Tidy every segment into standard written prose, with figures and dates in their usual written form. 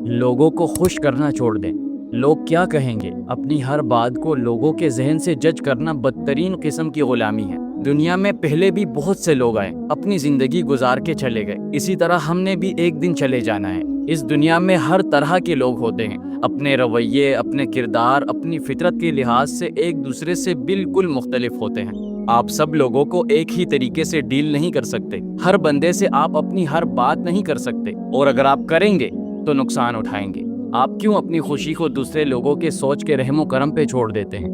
لوگوں کو خوش کرنا چھوڑ دیں۔ لوگ کیا کہیں گے اپنی ہر بات کو لوگوں کے ذہن سے جج کرنا بدترین قسم کی غلامی ہے۔ دنیا میں پہلے بھی بہت سے لوگ آئے، اپنی زندگی گزار کے چلے گئے، اسی طرح ہم نے بھی ایک دن چلے جانا ہے۔ اس دنیا میں ہر طرح کے لوگ ہوتے ہیں، اپنے رویے، اپنے کردار، اپنی فطرت کے لحاظ سے ایک دوسرے سے بالکل مختلف ہوتے ہیں۔ آپ سب لوگوں کو ایک ہی طریقے سے ڈیل نہیں کر سکتے، ہر بندے سے آپ اپنی ہر بات نہیں کر سکتے، اور اگر آپ کریں گے تو نقصان اٹھائیں گے۔ آپ کیوں اپنی خوشی کو دوسرے لوگوں کے سوچ کے رحم و کرم پہ چھوڑ دیتے ہیں؟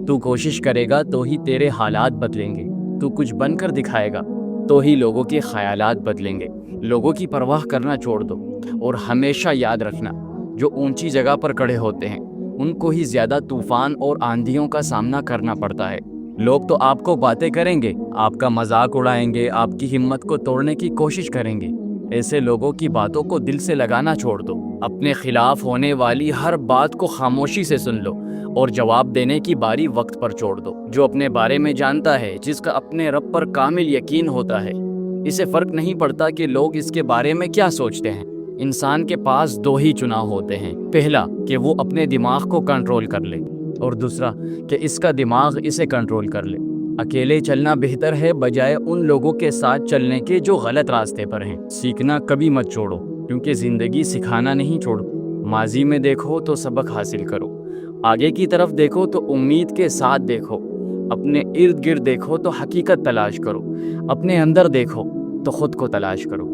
تو کوشش کرے گا تو ہی تیرے حالات بدلیں گے، تو کچھ بن کر دکھائے گا تو ہی لوگوں کے خیالات بدلیں گے۔ لوگوں کی پرواہ کرنا چھوڑ دو، اور ہمیشہ یاد رکھنا، جو اونچی جگہ پر کھڑے ہوتے ہیں ان کو ہی زیادہ طوفان اور آندھیوں کا سامنا کرنا پڑتا ہے۔ لوگ تو آپ کو باتیں کریں گے، آپ کا مذاق اڑائیں گے، آپ کی ہمت کو توڑنے کی کوشش کریں گے۔ ایسے لوگوں کی باتوں کو دل سے لگانا چھوڑ دو۔ اپنے خلاف ہونے والی ہر بات کو خاموشی سے سن لو، اور جواب دینے کی باری وقت پر چھوڑ دو۔ جو اپنے بارے میں جانتا ہے، جس کا اپنے رب پر کامل یقین ہوتا ہے، اسے فرق نہیں پڑتا کہ لوگ اس کے بارے میں کیا سوچتے ہیں۔ انسان کے پاس دو ہی چناؤ ہوتے ہیں، پہلا کہ وہ اپنے دماغ کو کنٹرول کر لے، اور دوسرا کہ اس کا دماغ اسے کنٹرول کر لے۔ اکیلے چلنا بہتر ہے بجائے ان لوگوں کے ساتھ چلنے کے جو غلط راستے پر ہیں۔ سیکھنا کبھی مت چھوڑو، کیونکہ زندگی سکھانا نہیں چھوڑو۔ ماضی میں دیکھو تو سبق حاصل کرو، آگے کی طرف دیکھو تو امید کے ساتھ دیکھو، اپنے ارد گرد دیکھو تو حقیقت تلاش کرو، اپنے اندر دیکھو تو خود کو تلاش کرو۔